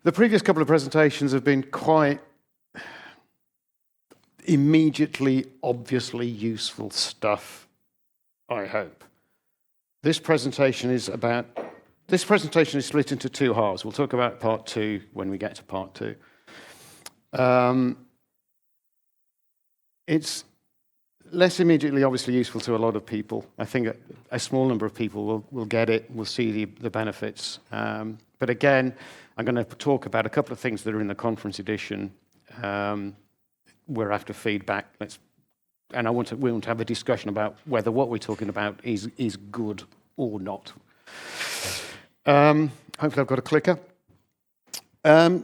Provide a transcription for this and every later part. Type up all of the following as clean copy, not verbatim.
The previous couple of presentations have been quite immediately, obviously useful stuff, I hope. This presentation is split into two halves. We'll talk about part two when we get to part two. It's less immediately obviously useful to a lot of people. I think a small number of people will get it, will see the benefits. But again, I'm going to talk about a couple of things that are in the conference edition. We're after feedback. And we want to have a discussion about whether what we're talking about is good or not. Hopefully I've got a clicker.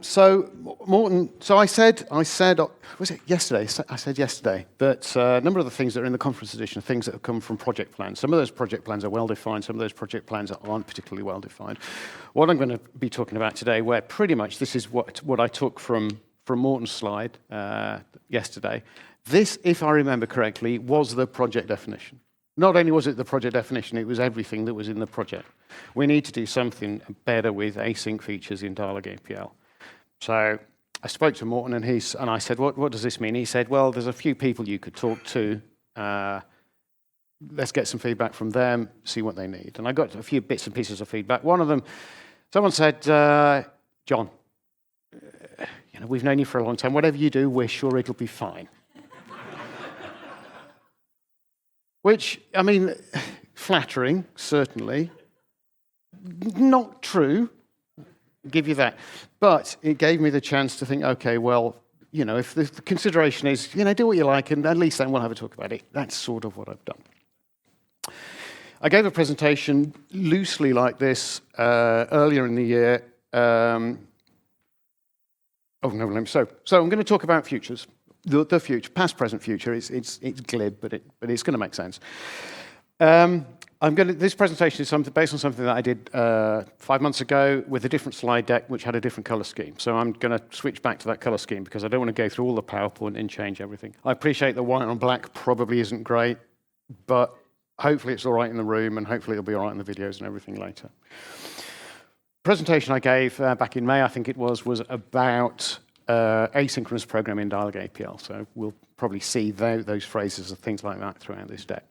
So Morten, I said, was it yesterday? I said yesterday that a number of the things that are in the conference edition are things that have come from project plans. Some of those project plans are well-defined, some of those project plans aren't particularly well-defined. What I'm going to be talking about today, where pretty much this is what I took from Morten's slide yesterday. This, if I remember correctly, was the project definition. Not only was it the project definition, it was everything that was in the project. We need to do something better with async features in Dyalog APL. So I spoke to Morten and I said, what does this mean? He said, well, there's a few people you could talk to. Let's get some feedback from them, see what they need. And I got a few bits and pieces of feedback. One of them, someone said, John, we've known you for a long time. Whatever you do, we're sure it'll be fine. Which, I mean, flattering, certainly. Not true, I'll give you that. But it gave me the chance to think, okay, well, if the consideration is, do what you like, and at least then we'll have a talk about it. That's sort of what I've done. I gave a presentation loosely like this earlier in the year. So I'm going to talk about futures. The future, past, present, future. It's glib, but it's going to make sense. This presentation is based on something that I did 5 months ago with a different slide deck, which had a different color scheme. So I'm going to switch back to that color scheme because I don't want to go through all the PowerPoint and change everything. I appreciate the white on black probably isn't great, but hopefully it's all right in the room, and hopefully it'll be all right in the videos and everything later. Presentation I gave back in May, I think it was about asynchronous programming in Dyalog APL. So we'll probably see those phrases and things like that throughout this deck.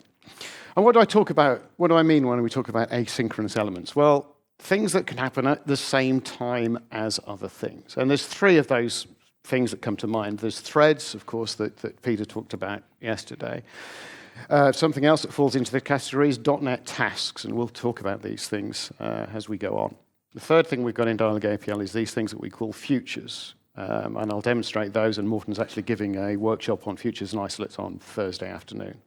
And what do I talk about? What do I mean when we talk about asynchronous elements? Well, things that can happen at the same time as other things. And there's three of those things that come to mind. There's threads, of course, that Peter talked about yesterday. Something else that falls into the category is .NET tasks, and we'll talk about these things as we go on. The third thing we've got in Dyalog APL is these things that we call futures. And I'll demonstrate those, and Morten's actually giving a workshop on futures and isolates on Thursday afternoon.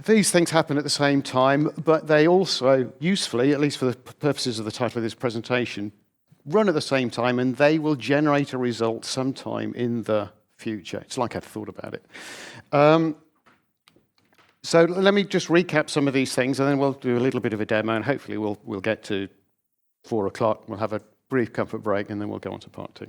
These things happen at the same time, but they also, usefully, at least for the purposes of the title of this presentation, run at the same time, and they will generate a result sometime in the future. It's like I'd thought about it. So let me just recap some of these things, and then we'll do a little bit of a demo, and hopefully we'll get to 4 o'clock. We'll have a brief comfort break, and then we'll go on to part two.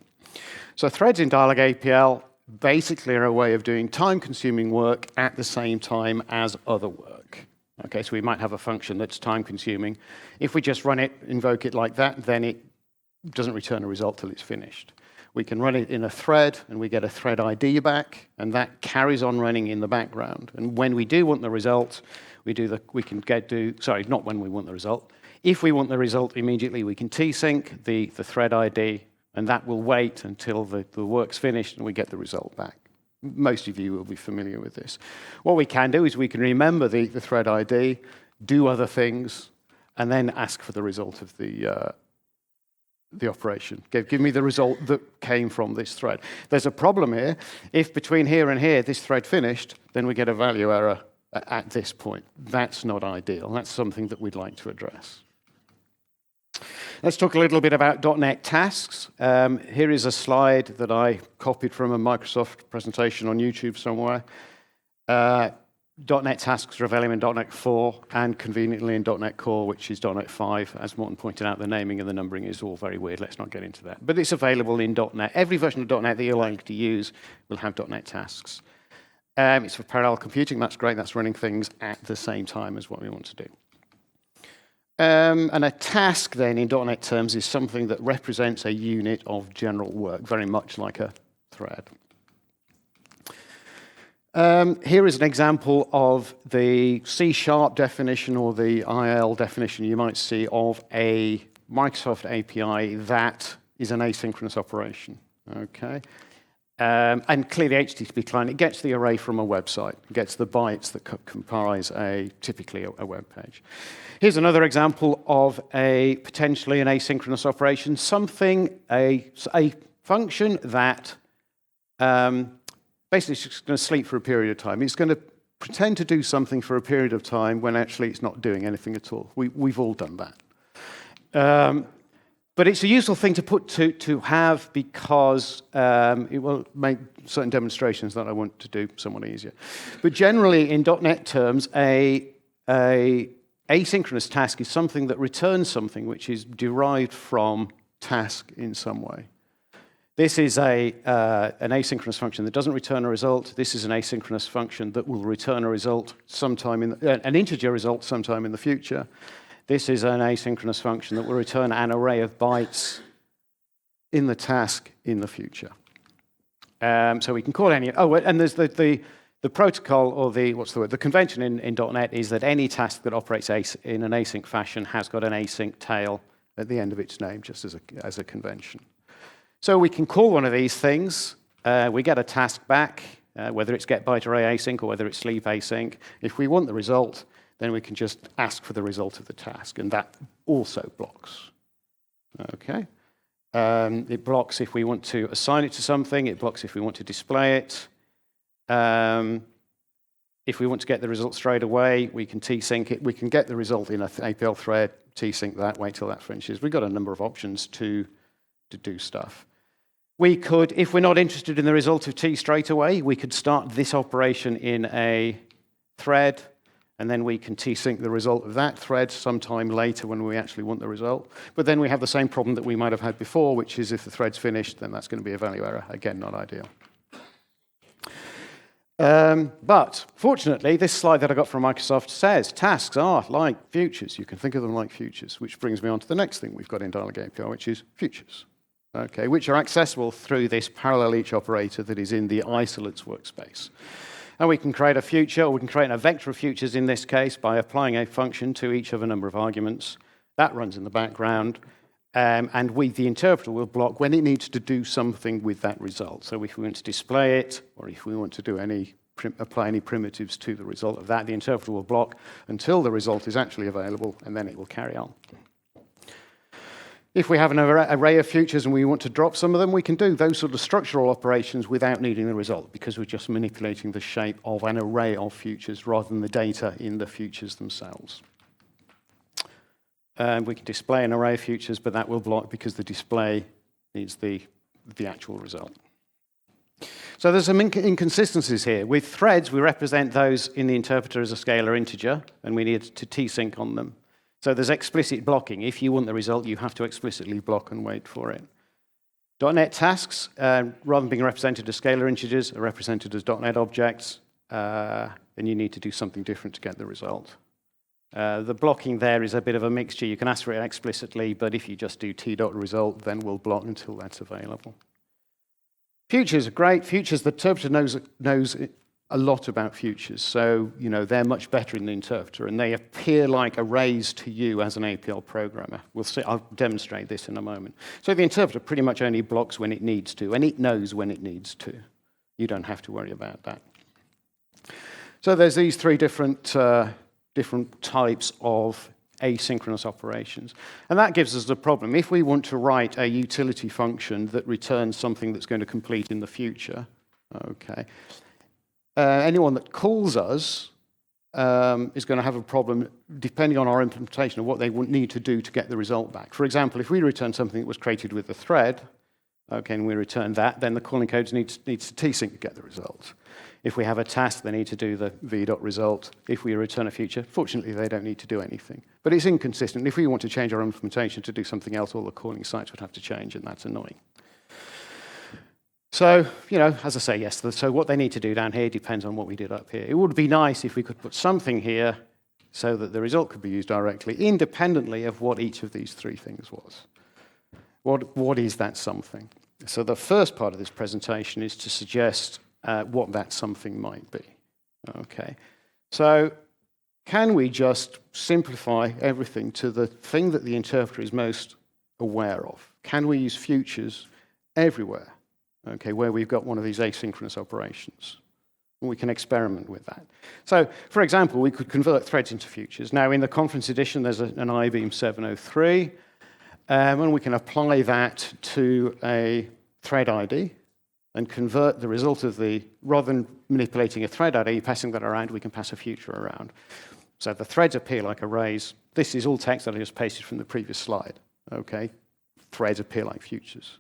So threads in Dyalog APL basically are a way of doing time-consuming work at the same time as other work. Okay, so we might have a function that's time-consuming. If we just run it, invoke it like that, then it doesn't return a result till it's finished. We can run it in a thread, and we get a thread ID back, and that carries on running in the background. And when we do want the result, not when we want the result. If we want the result immediately, we can tsync the thread ID, and that will wait until the work's finished and we get the result back. Most of you will be familiar with this. What we can do is we can remember the thread ID, do other things, and then ask for the result of the operation. Give me the result that came from this thread. There's a problem here. If between here and here this thread finished, then we get a value error at this point. That's not ideal. That's something that we'd like to address. Let's talk a little bit about .NET tasks. Here is a slide that I copied from a Microsoft presentation on YouTube somewhere. .NET tasks are available in .NET 4 and conveniently in .NET Core, which is .NET 5. As Morten pointed out, the naming and the numbering is all very weird. Let's not get into that. But it's available in .NET. Every version of .NET that you're likely to use will have .NET tasks. It's for parallel computing. That's great. That's running things at the same time as what we want to do. And a task then in .NET terms is something that represents a unit of general work, very much like a thread. Here is an example of the C# definition or the IL definition you might see of a Microsoft API that is an asynchronous operation. Okay. And clearly HTTP client, it gets the array from a website. It gets the bytes that comprise typically a web page. Here's another example of potentially an asynchronous operation, a function that basically it's just going to sleep for a period of time. It's going to pretend to do something for a period of time when actually it's not doing anything at all. We've all done that. But it's a useful thing to have because it will make certain demonstrations that I want to do somewhat easier. But generally, in .NET terms, a asynchronous task is something that returns something which is derived from task in some way. This is an asynchronous function that doesn't return a result. This is an asynchronous function that will return a result sometime an integer result sometime in the future. This is an asynchronous function that will return an array of bytes in the task in the future. So we can call any. Oh, and there's the protocol or the convention in .NET is that any task that operates in an async fashion has got an async tail at the end of its name, just as a convention. So we can call one of these things. We get a task back, whether it's get byte array async or whether it's sleep async. If we want the result, then we can just ask for the result of the task, and that also blocks. Okay. It blocks if we want to assign it to something. It blocks if we want to display it. If we want to get the result straight away, we can tsync it. We can get the result in an APL thread, tsync that, wait till that finishes. We've got a number of options to do stuff. We could, if we're not interested in the result of T straight away, we could start this operation in a thread, and then we can tsync the result of that thread sometime later when we actually want the result. But then we have the same problem that we might have had before, which is if the thread's finished, then that's going to be a value error. Again, not ideal. But fortunately, this slide that I got from Microsoft says tasks are like futures. You can think of them like futures, which brings me on to the next thing we've got in Dyalog APL, which is futures. Okay, which are accessible through this parallel each operator that is in the isolates workspace. And we can create a future, or we can create a vector of futures in this case by applying a function to each of a number of arguments. That runs in the background, and the interpreter will block when it needs to do something with that result. So if we want to display it, or if we want to apply any primitives to the result of that, the interpreter will block until the result is actually available, and then it will carry on. If we have an array of futures and we want to drop some of them, we can do those sort of structural operations without needing the result, because we're just manipulating the shape of an array of futures rather than the data in the futures themselves. We can display an array of futures, but that will block because the display needs the actual result. So there's some inconsistencies here. With threads, we represent those in the interpreter as a scalar integer, and we need to tsync on them. So there's explicit blocking. If you want the result, you have to explicitly block and wait for it. .NET tasks, rather than being represented as scalar integers, are represented as .NET objects. Then you need to do something different to get the result. The blocking there is a bit of a mixture. You can ask for it explicitly, but if you just do t.result, then we'll block until that's available. Futures are great. Futures, the interpreter knows a lot about futures. So, they're much better in the interpreter, and they appear like arrays to you as an APL programmer. I'll demonstrate this in a moment. So the interpreter pretty much only blocks when it needs to, and it knows when it needs to. You don't have to worry about that. So there's these three different types of asynchronous operations. And that gives us the problem. If we want to write a utility function that returns something that's going to complete in the future, okay, anyone that calls us is going to have a problem depending on our implementation of what they need to do to get the result back. For example, if we return something that was created with a thread, okay, and we return that, then the calling code needs to tsync to get the result. If we have a task, they need to do the v.result. If we return a future, fortunately, they don't need to do anything. But it's inconsistent. If we want to change our implementation to do something else, all the calling sites would have to change, and that's annoying. So, as I say, yes, so what they need to do down here depends on what we did up here. It would be nice if we could put something here so that the result could be used directly, independently of what each of these three things was. What is that something? So the first part of this presentation is to suggest what that something might be. Okay, so can we just simplify everything to the thing that the interpreter is most aware of? Can we use futures everywhere, okay, where we've got one of these asynchronous operations? And we can experiment with that. So, for example, we could convert threads into futures. Now, in the conference edition, there's an IBEAM 703, and we can apply that to a thread ID and convert the result of rather than manipulating a thread ID, passing that around, we can pass a future around. So the threads appear like arrays. This is all text that I just pasted from the previous slide. Okay, threads appear like futures.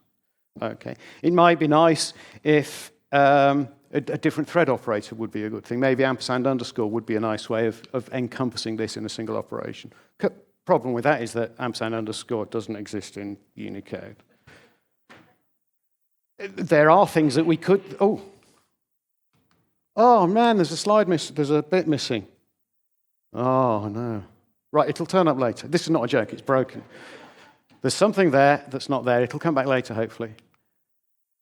Okay, it might be nice if a different thread operator would be a good thing. Maybe ampersand underscore would be a nice way of encompassing this in a single operation. Problem with that is that ampersand underscore doesn't exist in Unicode. There are things that we could. Oh man, there's a slide missing. There's a bit missing. Oh no. Right, it'll turn up later. This is not a joke. It's broken. There's something there that's not there. It'll come back later, hopefully.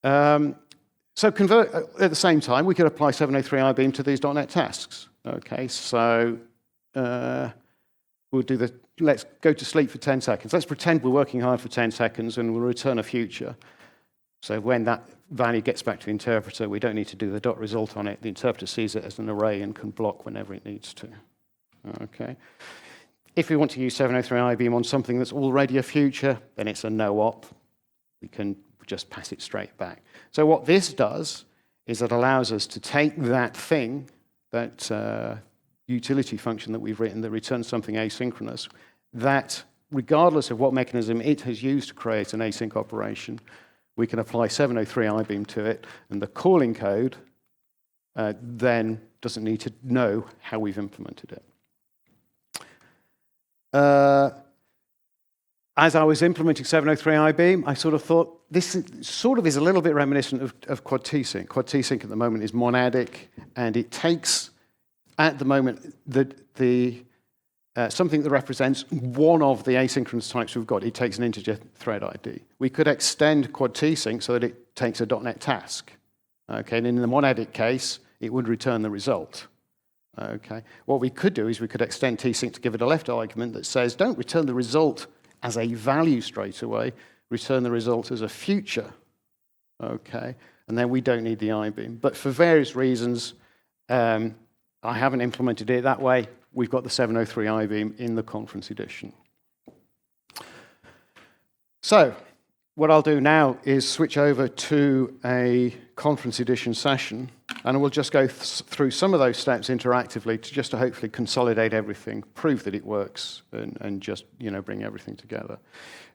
So convert at the same time, we could apply 703 IBEAM to these .NET tasks. Okay, so we'll do let's go to sleep for 10 seconds. Let's pretend we're working hard for 10 seconds and we'll return a future. So when that value gets back to the interpreter, we don't need to do the dot result on it. The interpreter sees it as an array and can block whenever it needs to. Okay. If we want to use 703 IBEAM on something that's already a future, then it's a no-op. We can just pass it straight back. So what this does is it allows us to take that thing, that utility function that we've written that returns something asynchronous, that regardless of what mechanism it has used to create an async operation, we can apply 703 IBEAM to it, and the calling code then doesn't need to know how we've implemented it. As I was implementing 703 IBEAM, I sort of thought this sort of is a little bit reminiscent of Quad T-Sync. Quad T-Sync at the moment is monadic, and it takes, at the moment, something that represents one of the asynchronous types we've got. It takes an integer thread ID. We could extend Quad T-Sync so that it takes a .NET task. Okay, and in the monadic case, it would return the result. Okay, what we could do is we could extend T-Sync to give it a left argument that says, don't return the result as a value straight away, return the result as a future. Okay, and then we don't need the IBEAM. But for various reasons, I haven't implemented it that way. We've got the 703 IBEAM in the conference edition. So what I'll do now is switch over to a conference edition session, and we'll just go through some of those steps interactively to hopefully consolidate everything, prove that it works, and just bring everything together.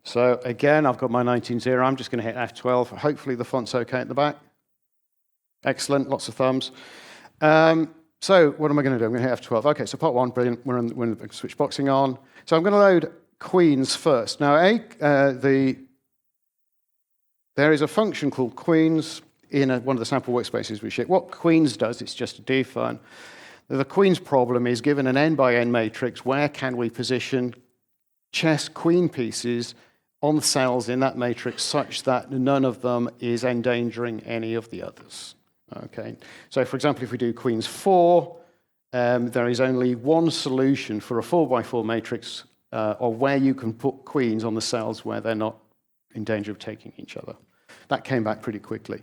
So again, I've got my 19.0. I'm just going to hit F12. Hopefully the font's okay at the back. Excellent, lots of thumbs. So what am I going to do? I'm going to hit F12. Okay, so part one, brilliant. We're in the switch boxing on. So I'm going to load queens first. Now, there is a function called queens in one of the sample workspaces we ship. What queens does, it's just a defun. The queens problem is given an n by n matrix, where can we position chess queen pieces on cells in that matrix such that none of them is endangering any of the others? Okay, so for example, if we do queens 4, there is only one solution for a 4x4 matrix or where you can put queens on the cells where they're not in danger of taking each other. That came back pretty quickly.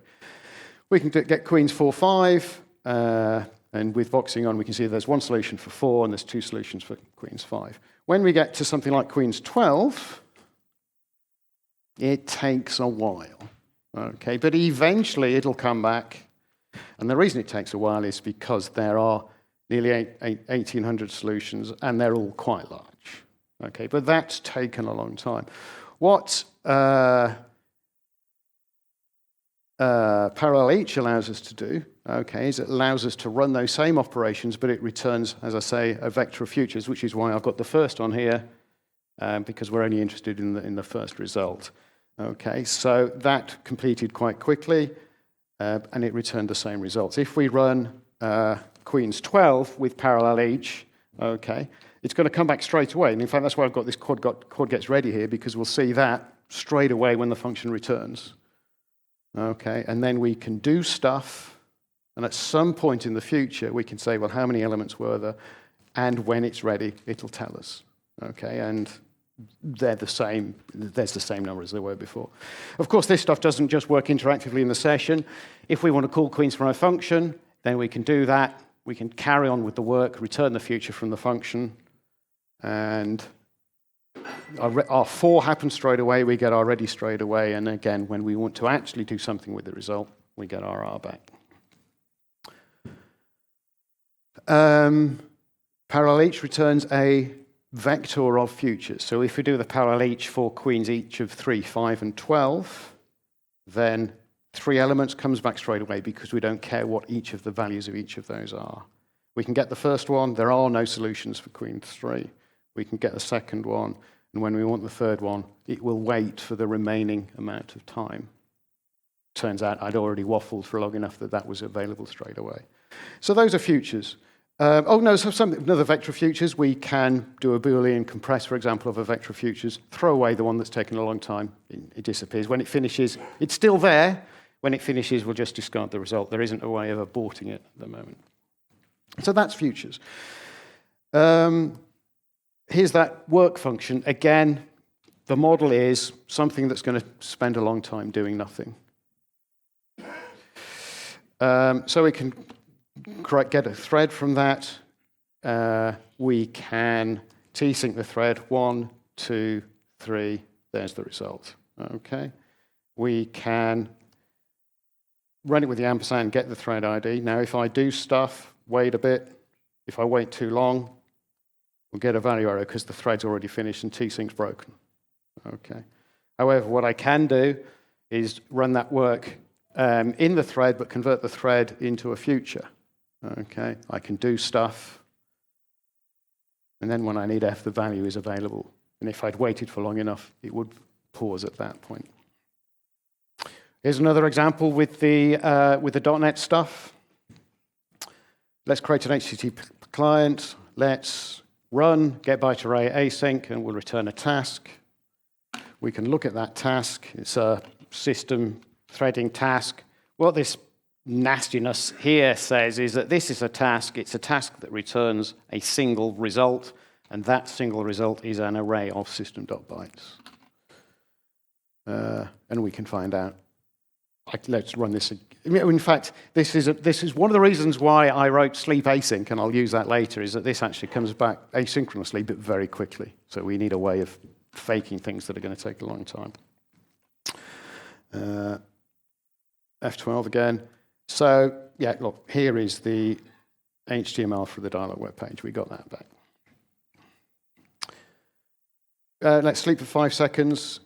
We can get queens 4, 5, and with boxing on, we can see there's one solution for 4 and there's 2 solutions for queens 5. When we get to something like queens 12, it takes a while. Okay, but eventually it'll come back. And the reason it takes a while is because there are nearly 1,800 solutions, and they're all quite large. Okay, but that's taken a long time. What parallel each allows us to do, okay, is it allows us to run those same operations, but it returns, as I say, a vector of futures, which is why I've got the first on here, because we're only interested in the first result. Okay, so that completed quite quickly. And it returned the same results. If we run queens 12 with parallel each, okay, it's going to come back straight away. And in fact, that's why I've got this quad gets ready here, because we'll see that straight away when the function returns. Okay, and then we can do stuff, and at some point in the future, we can say, well, how many elements were there? And when it's ready, it'll tell us. Okay, and they're the same. There's the same number as there were before. Of course, this stuff doesn't just work interactively in the session. If we want to call queens from a function, then we can do that. We can carry on with the work, return the future from the function, and our for happens straight away. We get our ready straight away, and again, when we want to actually do something with the result, we get our R back. Parallel each returns a vector of futures. So if we do the parallel each for queens each of 3, 5, and 12, then 3 elements comes back straight away because we don't care what each of the values of each of those are. We can get the first one. There are no solutions for queen 3. We can get the second one, and when we want the third one, it will wait for the remaining amount of time. Turns out I'd already waffled for long enough that that was available straight away. So those are futures. Another vector of futures. We can do a Boolean compress, for example, of a vector of futures, throw away the one that's taken a long time, it disappears. When it finishes, it's still there. When it finishes, we'll just discard the result. There isn't a way of aborting it at the moment. So that's futures. Here's that work function. Again, the model is something that's going to spend a long time doing nothing. So we can get a thread from that. We can t-sync the thread 1, 2, 3. There's the result. Okay. We can run it with the ampersand, get the thread ID. Now, if I do stuff, wait a bit. If I wait too long, we'll get a value error because the thread's already finished and t-sync's broken. Okay. However, what I can do is run that work in the thread, but convert the thread into a future. Okay, I can do stuff, and then when I need F, the value is available. And if I'd waited for long enough, it would pause at that point. Here's another example with the .NET stuff. Let's create an HTTP client. Let's run get byte array async, and we'll return a task. We can look at that task. It's a system threading task. What this nastiness here says is that this is a task. It's a task that returns a single result, and that single result is an array of system.bytes. And we can find out. Let's run this. In fact, this is one of the reasons why I wrote sleep async, and I'll use that later, is that this actually comes back asynchronously, but very quickly. So we need a way of faking things that are going to take a long time. F12 again. So, yeah, look, here is the HTML for the Dyalog web page. We got that back. Let's sleep for 5 seconds.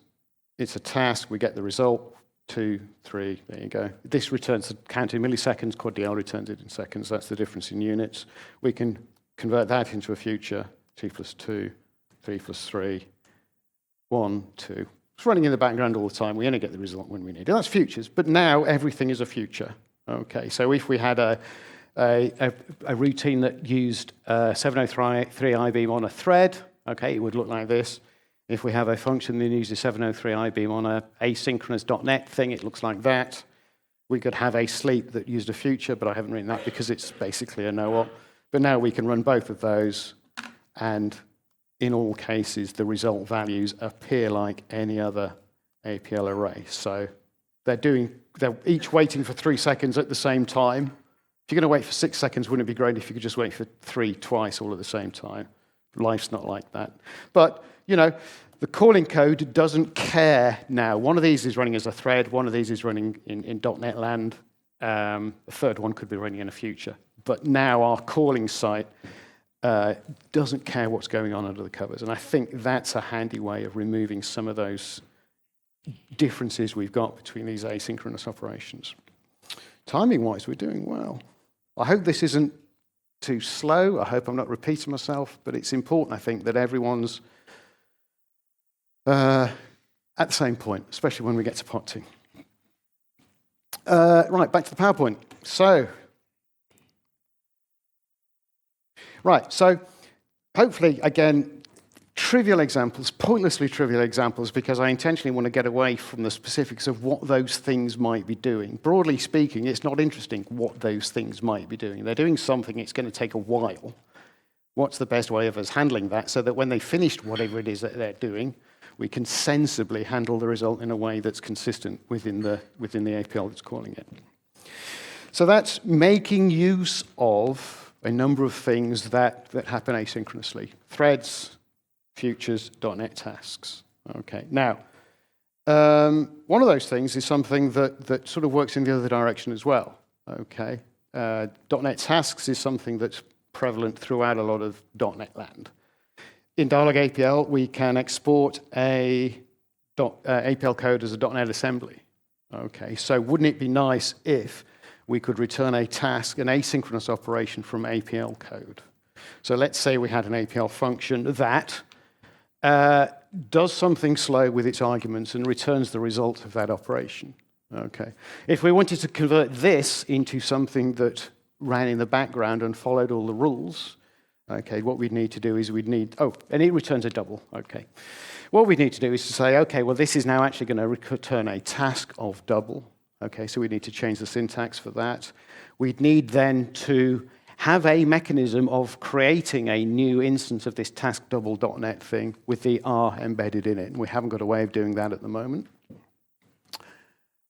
It's a task. We get the result. 2, 3, there you go. This returns the count in milliseconds. Quad DL returns it in seconds. That's the difference in units. We can convert that into a future. 2 plus 2, 3 plus 3, 1, 2. It's running in the background all the time. We only get the result when we need it. That's futures. But now everything is a future. Okay, so if we had a routine that used 703 IBeam on a thread, okay, it would look like this. If we have a function that uses 703 IBeam on a asynchronous.NET thing, it looks like that. We could have a sleep that used a future, but I haven't written that because it's basically a no-op. But now we can run both of those, and in all cases, the result values appear like any other APL array. So they're each waiting for 3 seconds at the same time. If you're going to wait for 6 seconds, wouldn't it be great if you could just wait for 3 twice all at the same time? Life's not like that. But, you know, the calling code doesn't care now. One of these is running as a thread. One of these is running in .NET land. The third one could be running in a future. But now our calling site doesn't care what's going on under the covers. And I think that's a handy way of removing some of those differences we've got between these asynchronous operations. Timing-wise, we're doing well. I hope this isn't too slow. I hope I'm not repeating myself, but it's important, I think, that everyone's at the same point, especially when we get to part 2. Right, back to the PowerPoint. So hopefully, again, trivial examples, pointlessly trivial examples, because I intentionally want to get away from the specifics of what those things might be doing. Broadly speaking, it's not interesting what those things might be doing. They're doing something, it's going to take a while. What's the best way of us handling that so that when they finished whatever it is that they're doing, we can sensibly handle the result in a way that's consistent within the APL that's calling it. So that's making use of a number of things that happen asynchronously. Threads, futures, .NET tasks. Okay. Now, one of those things is something that sort of works in the other direction as well. Okay. .NET tasks is something that's prevalent throughout a lot of .NET land. In Dyalog APL, we can export a APL code as a .NET assembly. Okay. So wouldn't it be nice if we could return a task, an asynchronous operation from APL code? So let's say we had an APL function that does something slow with its arguments and returns the result of that operation. Okay. If we wanted to convert this into something that ran in the background and followed all the rules, okay, what we'd need to do is and it returns a double, okay. What we need to do is to say, okay, well, this is now actually going to return a task of double. Okay, so we need to change the syntax for that. We'd need then to have a mechanism of creating a new instance of this task double.net thing with the R embedded in it. And we haven't got a way of doing that at the moment.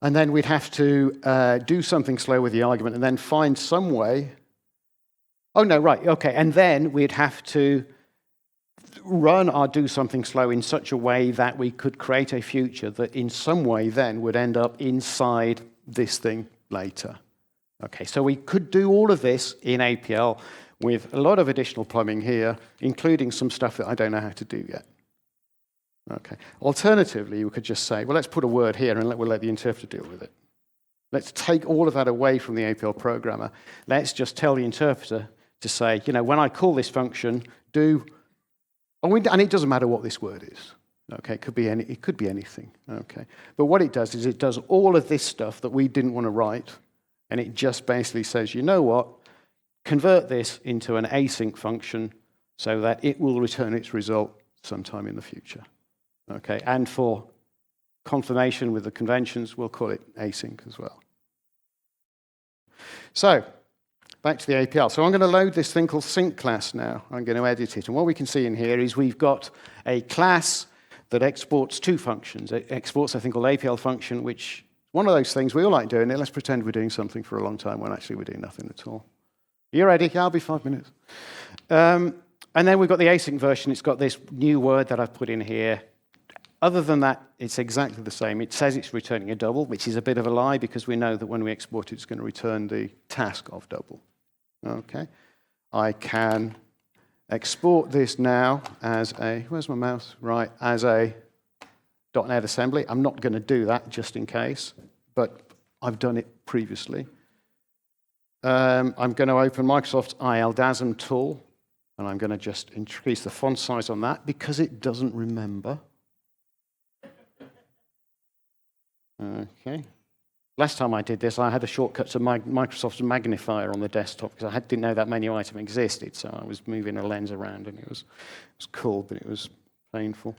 And then we'd have to do something slow with the argument and then find some way. Oh, no, right, okay. And then we'd have to run our do something slow in such a way that we could create a future that in some way then would end up inside this thing later. Okay, so we could do all of this in APL with a lot of additional plumbing here, including some stuff that I don't know how to do yet. Okay. Alternatively, we could just say, well, let's put a word here and we'll let the interpreter deal with it. Let's take all of that away from the APL programmer. Let's just tell the interpreter to say, when I call this function, and it doesn't matter what this word is. Okay, it could be anything. Okay, but what it does is it does all of this stuff that we didn't want to write, and it just basically says, you know what? Convert this into an async function so that it will return its result sometime in the future. Okay, and for confirmation with the conventions, we'll call it async as well. So, back to the APL. So I'm going to load this thing called sync class now. I'm going to edit it. And what we can see in here is we've got a class that exports two functions. It exports a thing called APL function, which one of those things we all like doing it. Let's pretend we're doing something for a long time when actually we're doing nothing at all. You ready? Yeah, I'll be 5 minutes. And then we've got the async version. It's got this new word that I've put in here. Other than that, it's exactly the same. It says it's returning a double, which is a bit of a lie because we know that when we export it, it's going to return the task of double. Okay. I can export this now as where's my mouse? Right, as a .NET assembly. I'm not going to do that just in case, but I've done it previously. I'm going to open Microsoft's ILDASM tool, and I'm going to just increase the font size on that because it doesn't remember. Okay. Last time I did this, I had a shortcut to Microsoft's magnifier on the desktop because I didn't know that menu item existed, so I was moving a lens around, and it was cool, but it was painful.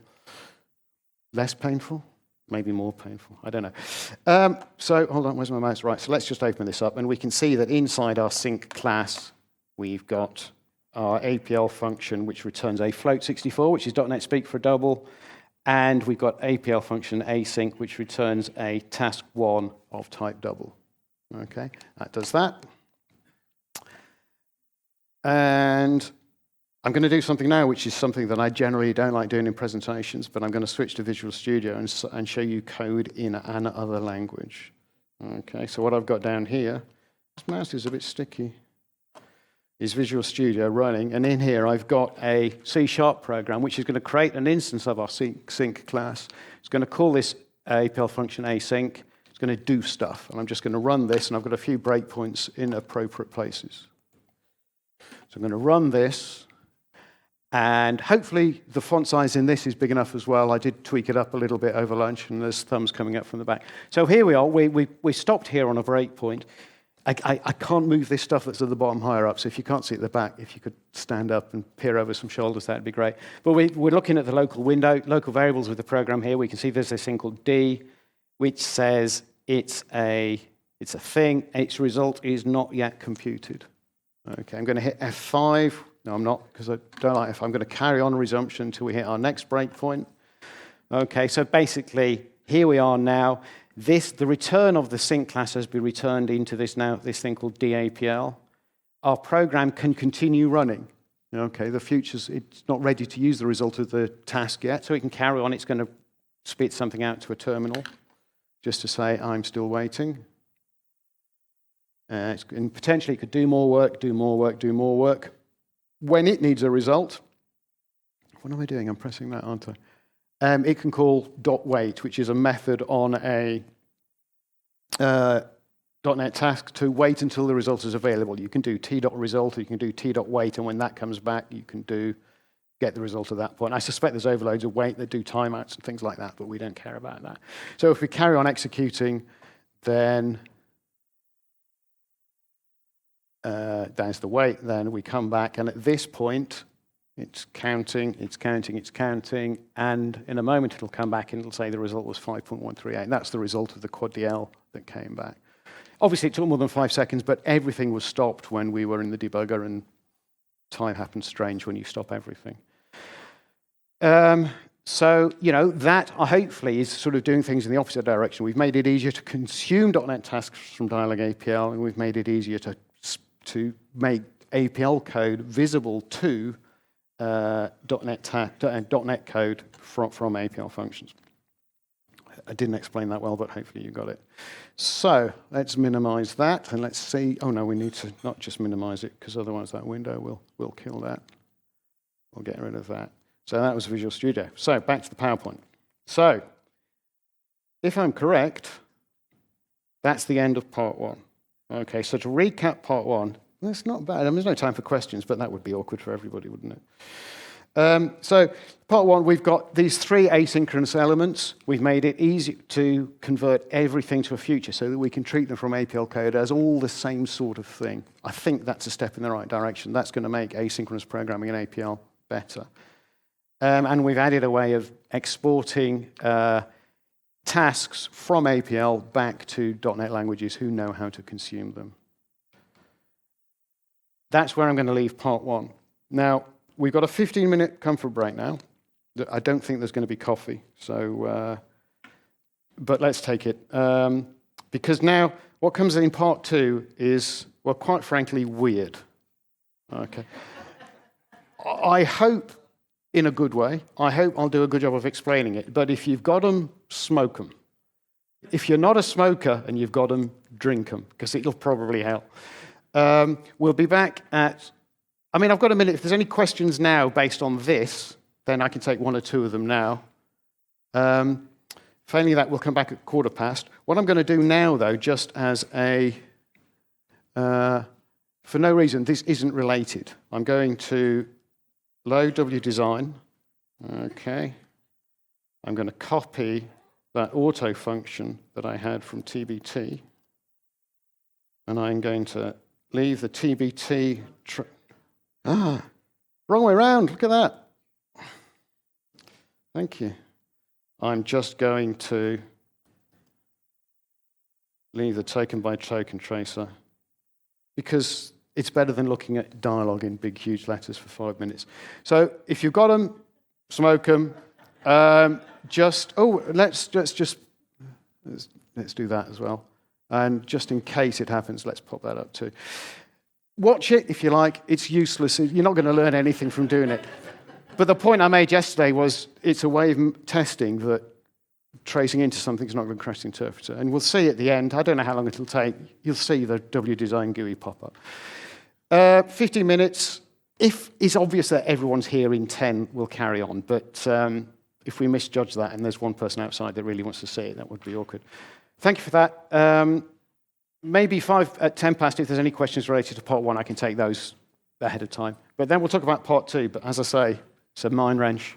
Less painful? Maybe more painful. I don't know. So, hold on, where's my mouse? Right, so let's just open this up, and we can see that inside our sync class, we've got our APL function, which returns a float64, which is .NET speak for double, and we've got APL function async, which returns a task1 of type double. Okay, that does that. And I'm going to do something now, which is something that I generally don't like doing in presentations, but I'm going to switch to Visual Studio and show you code in another language. Okay, so what I've got down here, this mouse is a bit sticky, is Visual Studio running, and in here I've got a C# program which is going to create an instance of our sync class. It's going to call this APL function async. It's going to do stuff, and I'm just going to run this, and I've got a few breakpoints in appropriate places. So I'm going to run this, and hopefully the font size in this is big enough as well. I did tweak it up a little bit over lunch, and there's thumbs coming up from the back. So here we are. We stopped here on a breakpoint. I can't move this stuff that's at the bottom higher up, so if you can't see at the back, if you could stand up and peer over some shoulders, that'd be great. But we're looking at the local window, local variables with the program here. We can see there's this thing called D, which says it's a thing, its result is not yet computed. Okay, I'm going to hit F5. No, I'm not, because I don't like F5. I'm going to carry on resumption until we hit our next breakpoint. Okay, so basically, here we are now. The return of the sync class has been returned into this thing called DAPL. Our program can continue running. Okay, it's not ready to use the result of the task yet, so it can carry on. It's going to spit something out to a terminal just to say, I'm still waiting. And potentially it could do more work, do more work, do more work. When it needs a result, what am I doing? I'm pressing that, aren't I? It can call .wait, which is a method on a .NET task to wait until the result is available. You can do t.result, or you can do t.wait, and when that comes back, you can get the result at that point. I suspect there's overloads of wait that do timeouts and things like that, but we don't care about that. So if we carry on executing, then there's the wait, then we come back, and at this point, it's counting, it's counting, it's counting, and in a moment it'll come back and it'll say the result was 5.138. That's the result of the quad DL that came back. Obviously, it took more than 5 seconds, but everything was stopped when we were in the debugger, and time happens strange when you stop everything. So, that hopefully is sort of doing things in the opposite direction. We've made it easier to consume .NET tasks from Dyalog APL, and we've made it easier to make APL code visible to .NET code from APL functions. I didn't explain that well, but hopefully you got it. So let's minimize that, and let's see. Oh no, we need to not just minimize it, because otherwise that window will kill that. We'll get rid of that. So that was Visual Studio. So back to the PowerPoint. So if I'm correct, that's the end of part 1. Okay, so to recap part 1, that's not bad. I mean, there's no time for questions, but that would be awkward for everybody, wouldn't it? So part 1, we've got these 3 asynchronous elements. We've made it easy to convert everything to a future so that we can treat them from APL code as all the same sort of thing. I think that's a step in the right direction. That's going to make asynchronous programming in APL better. And we've added a way of exporting tasks from APL back to .NET languages who know how to consume them. That's where I'm going to leave part 1. Now, we've got a 15-minute comfort break now. I don't think there's going to be coffee, so, but let's take it. Because now, what comes in part 2 is, well, quite frankly, weird. Okay. I hope, in a good way, I hope I'll do a good job of explaining it, but if you've got them, smoke them. If you're not a smoker and you've got them, drink them, because it'll probably help. We'll be back at, I've got a minute. If there's any questions now based on this, then I can take 1 or 2 of them now. Failing that, we'll come back at 15:15. What I'm going to do now, though, just as a, for no reason, this isn't related. I'm going to load wdesign. Okay. I'm going to copy that auto function that I had from TBT. And I'm going to leave the TBT. Wrong way around. Look at that. Thank you. I'm just going to leave the token by token tracer because it's better than looking at dialogue in big, huge letters for 5 minutes. So if you've got them, smoke them. Let's do that as well. And just in case it happens, let's pop that up too. Watch it if you like. It's useless. You're not going to learn anything from doing it. But the point I made yesterday was it's a way of testing that tracing into something is not going to crash the interpreter. And we'll see at the end. I don't know how long it'll take. You'll see the wdesign GUI pop up. 15 minutes. If it's obvious that everyone's here in 10, we'll carry on. But if we misjudge that and there's one person outside that really wants to see it, that would be awkward. Thank you for that. Maybe 10 past, if there's any questions related to part 1, I can take those ahead of time. But then we'll talk about part 2. But as I say, it's a mind wrench.